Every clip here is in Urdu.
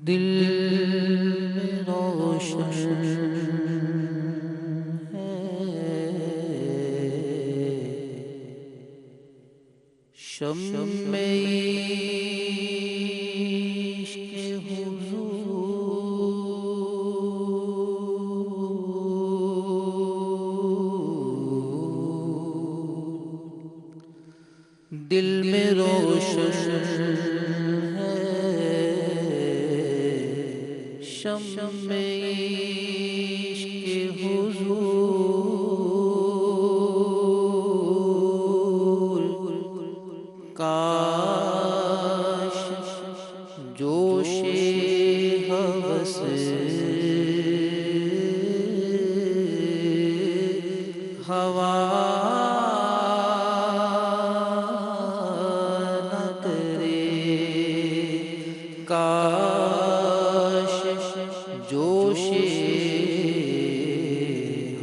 دل میں روشن ہے شمع عشق حضور، دل میں روشن ہے شمع عشق حضور، کاش جوش ہوس ہوا نہ کرے، کاش جوش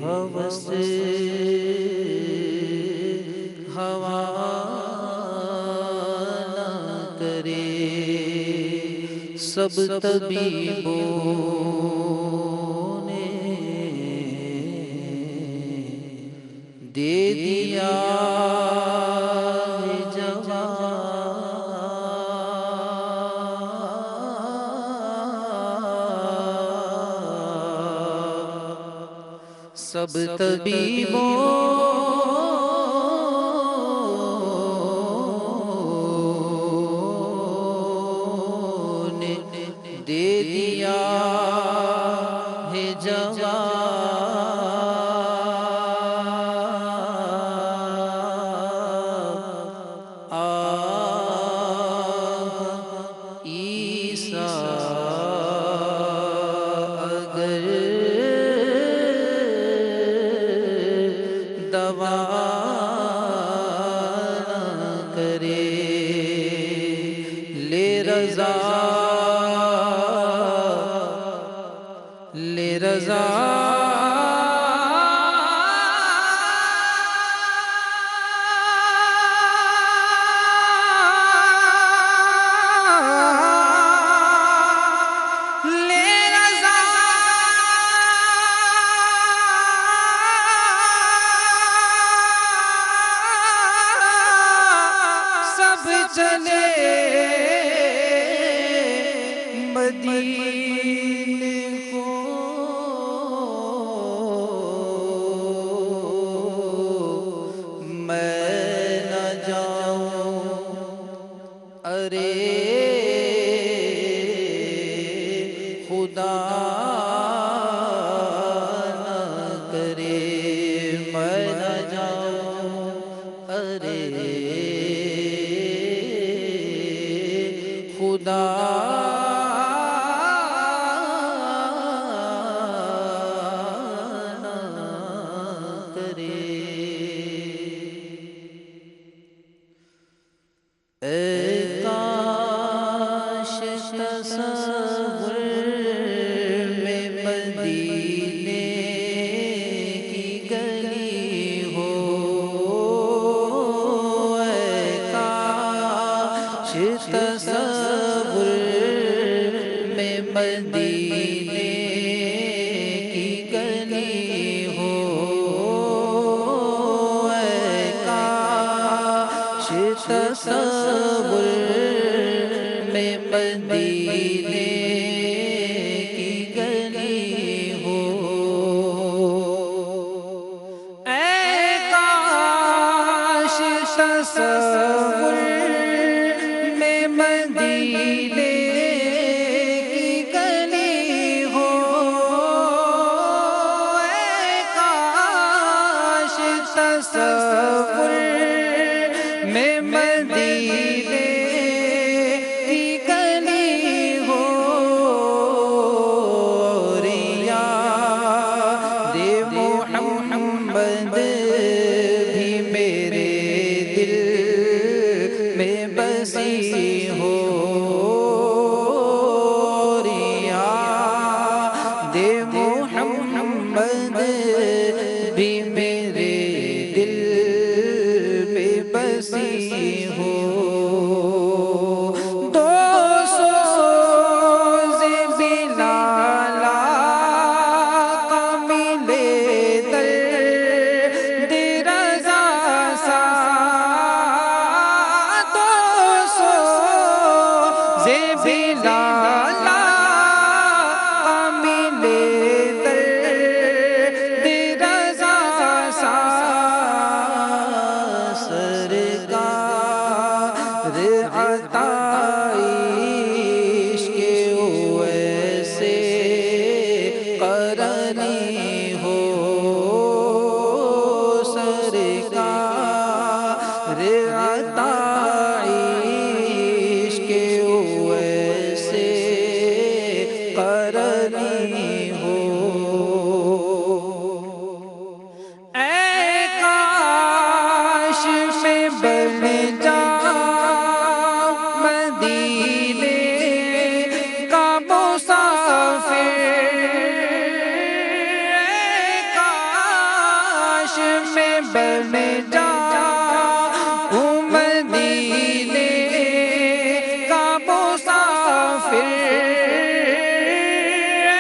ہوس ہوا نہ کرے، سب طبیبوں نے دے دیا ہے جواب، سب طبیبوں نے دے دیا ہے جواب، عیسیٰ اگر دوا نہ کرے، لے رضا لے رضا لے رضا سب چلے مدینے کو، میں نہ جاؤں ارے خدا نہ کرے، میں نہ جاؤں ارے خدا نہ کرے۔ اے کاش تصور میں مدینے کی گلی ہو، اے کاش تصور میں مدینے کی گلی ہو، اے کاش تصور میں مدینے کی گلی ہو، اے کاش تصور میں مدینے کی گلی ہو، قرنی ہو، اے کاش میں بن جاؤں مدینے کا مسافر، اے کاش میں بن جاؤں مدینے کا مسافر، اے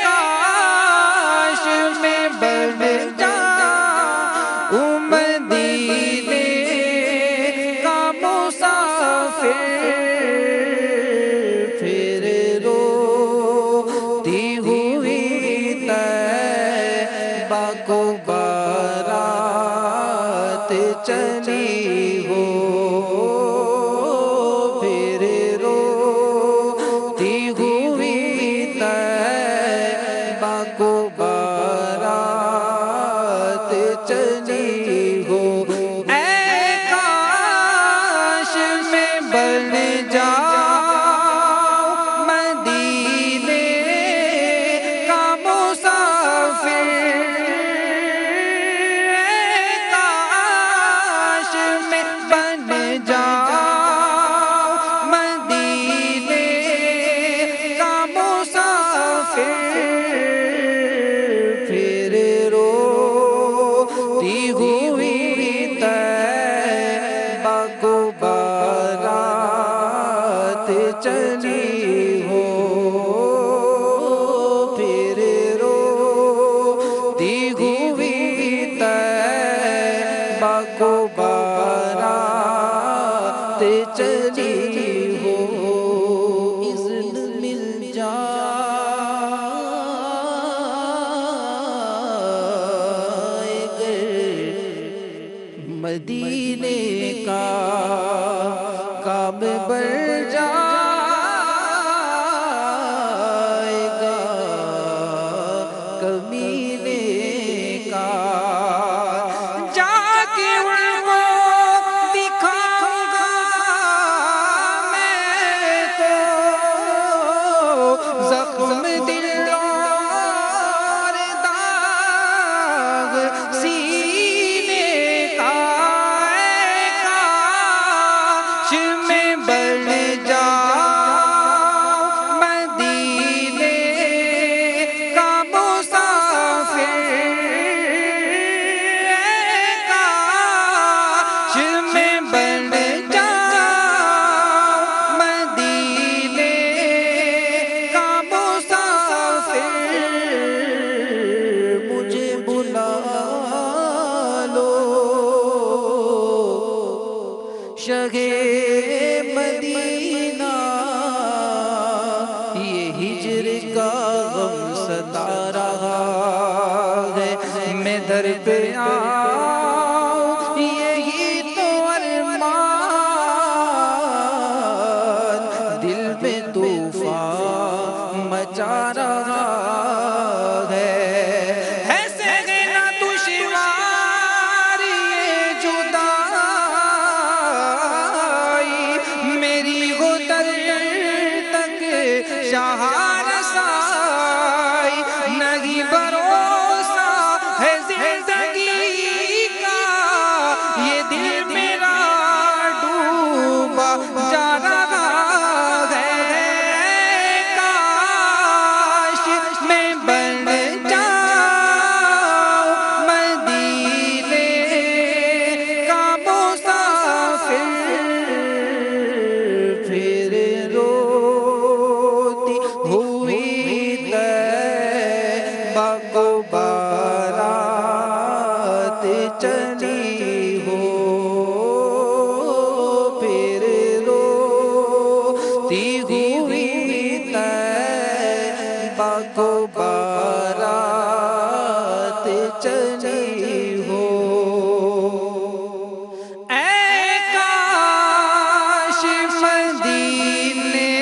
کاش میں بن جاؤں مدینے کا مسافر، پھر روتی ہوئی طیبہ کو بارات چلی ہو، پھر روتی ہوئی طیبہ کو بارات چلی ہو، اے کاش میں بن جاؤں مدینے کا مسافر، اے کاش میں بن جاؤں مدینے کا مسافر، پھر روتی ہوئی طیبہ کو بارات چلی ہو، پھر روتی ہوئی طیبہ کو بارات چلی ہو، اذن مل جائے گر مدینے کا کام بڑھ جائے گا کمینے کا، جا کے ان کو دکھاؤں گا میں تو زخم دل اور داغ سینے کا، اے کاش میں بن جاؤں مدینے کا مسافر، اے کاش میں بن جاؤں مدینے کا مسافر، مجھے بلا لو شاہ مدینہ، یہ ہجر کا غم ستا رہا ہے، میں در پہ آؤں یہی تو ارمان، دل میں طوفان مچا رہا ہے سہنا دشوار یہ جدائی، میری ہو در تک شاہ رسائی، نہیں بھروسہ ہے زندگی کا، یہ دل میرا ڈوبا جا رہا ہے، کاش میں بن جاؤں مدینے کا مسافر، پھر روتی ہوئی طیبہ کو بارات چلی ہو، پھر روتی ہوئی طیبہ کو بارات چلی ہو، اے کاش مدینے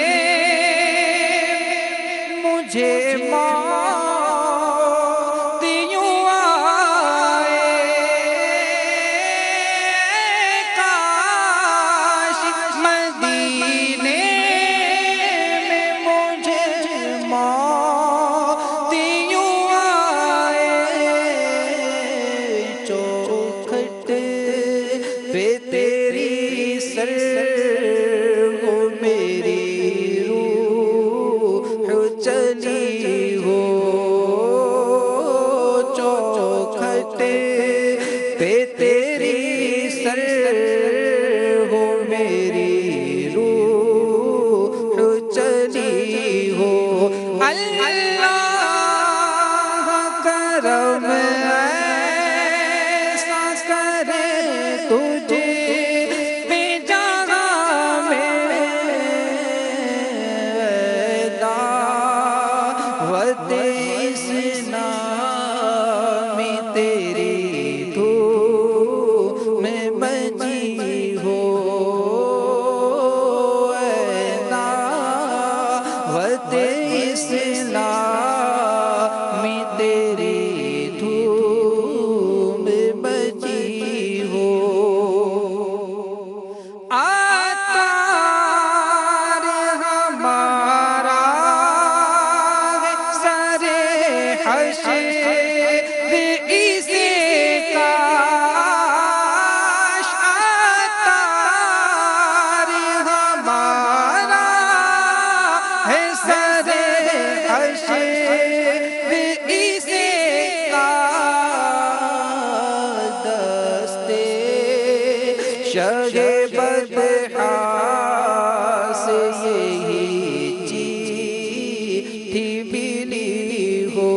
مجھے موت یوں آئے، کاش مدینے میں مجھے موت اسلام تیری دھوم میں بجی ہو اے دعوت اسلام تیری دھوم میں بجی ہو شگے بدحا سے یہی چیٹھی ملی ہو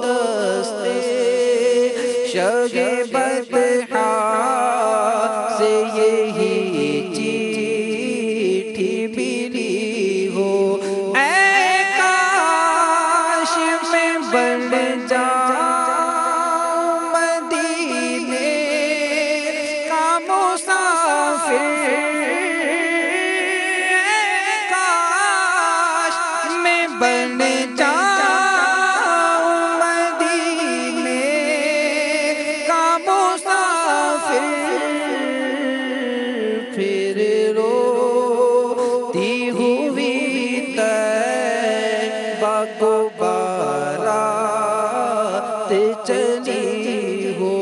دستے شگے بدحا سے یہی چیٹھی ملی ہو اے کاش میں بن جاؤں بن جاؤں مدینے کا مسافر پھر روتی ہوئی طیبہ کو بارات چلی ہو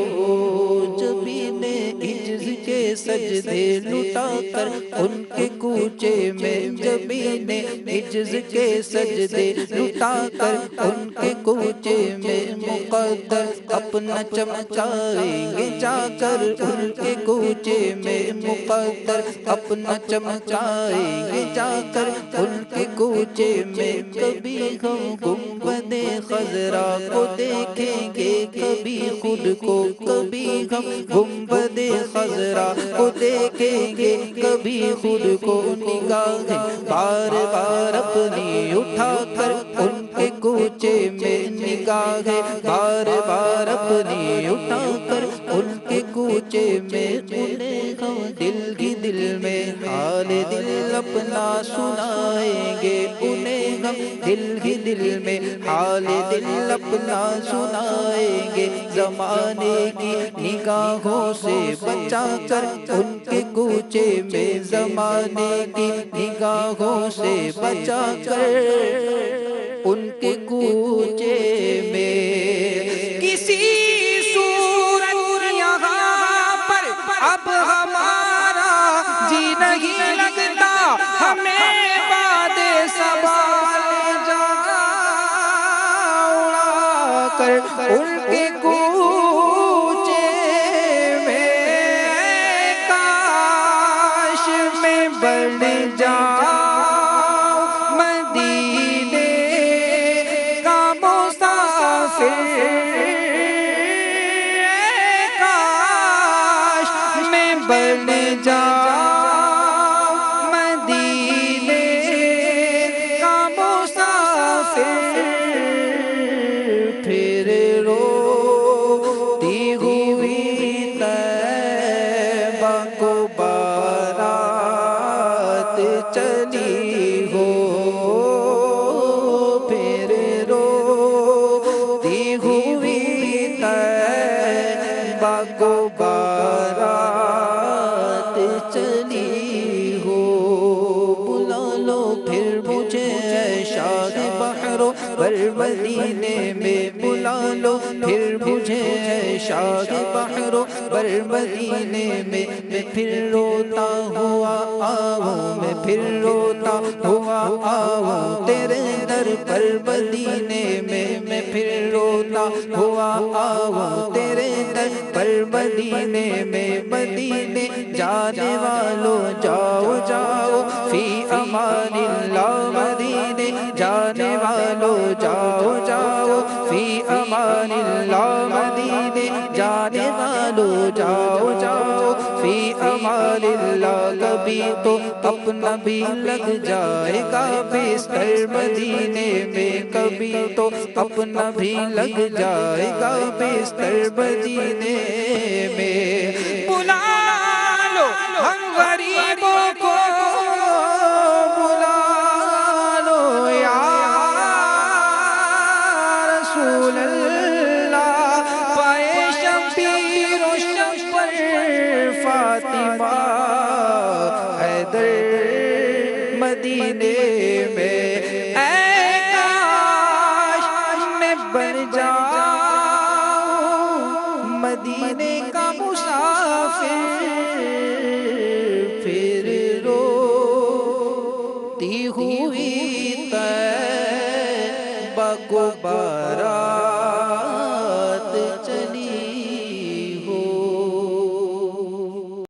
جب انہیں عجز کے سجدے لٹا کر ان کے کوچے میں جب انہیں عجز کے سجدے لٹا کر ان کے کوچے میں مقدر اپنا چمکائیں گے جا کر ان کے کوچے میں مقدر اپنا چمکائیں گے جا کر ان کے کوچے میں کبھی ہم گنبد خضرا کو دیکھیں گے کبھی خود کو کبھی ہم گنبد خضرا کو دیکھیں گے کبھی خود کو نگاہیں بار بار اپنی اٹھا کر ان کے کوچے میں نگاہیں بار بار اپنی اٹھا کر ان کے کوچے میں انہیں ہم دل ہی دل میں حال دل اپنا سنائیں گے انہیں ہم دل ہی دل میں حال دل اپنا سنائیں گے زمانے کی نگاہوں سے بچا کر ان کے کوچے میں زمانے کی نگاہوں سے بچا کر ان کے کوچے میں کسی صورت یہاں پر اب ہمارا جی نہیں لگتا ہمیں باد صبا جا اڑا کر ان کے کوچے میں کاش میں بن جاؤں مدینے کا مسافر کاش میں بن جاؤں مدینے کا مسافر پھر روتی ہوئی طیبہ کو بارات چلی ہو پھر روتی ہوئی طیبہ کو بارات چلی ہو بلا لو پھر مجھے شاہ بحر بر مدینے میں بلا لو پھر مجھے شاہ بحر بر مدینے میں پھر روتا ہوا آؤں میں پھر روتا ہوا آؤں تیرے در پر مدینے میں پھر روتا ہوا آؤں تیرے در پر مدینے میں مدینے جانے والوں جاؤ جاؤ فی امان اللہ مدینے جانے والوں جاؤ جاؤ فی امان اللہ مدینے جانے والوں جاؤ جاؤ فی امان اللہ کبھی کبھی تو اپنا بھی لگ جائے گا بستر مدینے میں، کبھی تو اپنا بھی لگ جائے گا بستر مدینے میں۔ بلا لو ہم غریبوں کو، بلا لو یا رسول اللہ، پائے شبیر و شمر فاطمہ حیدر مدینے میں۔ اے کاش میں بن جاؤں مدینے کا مسافر، پھر روتی ہوئی طیبہ کو بارہ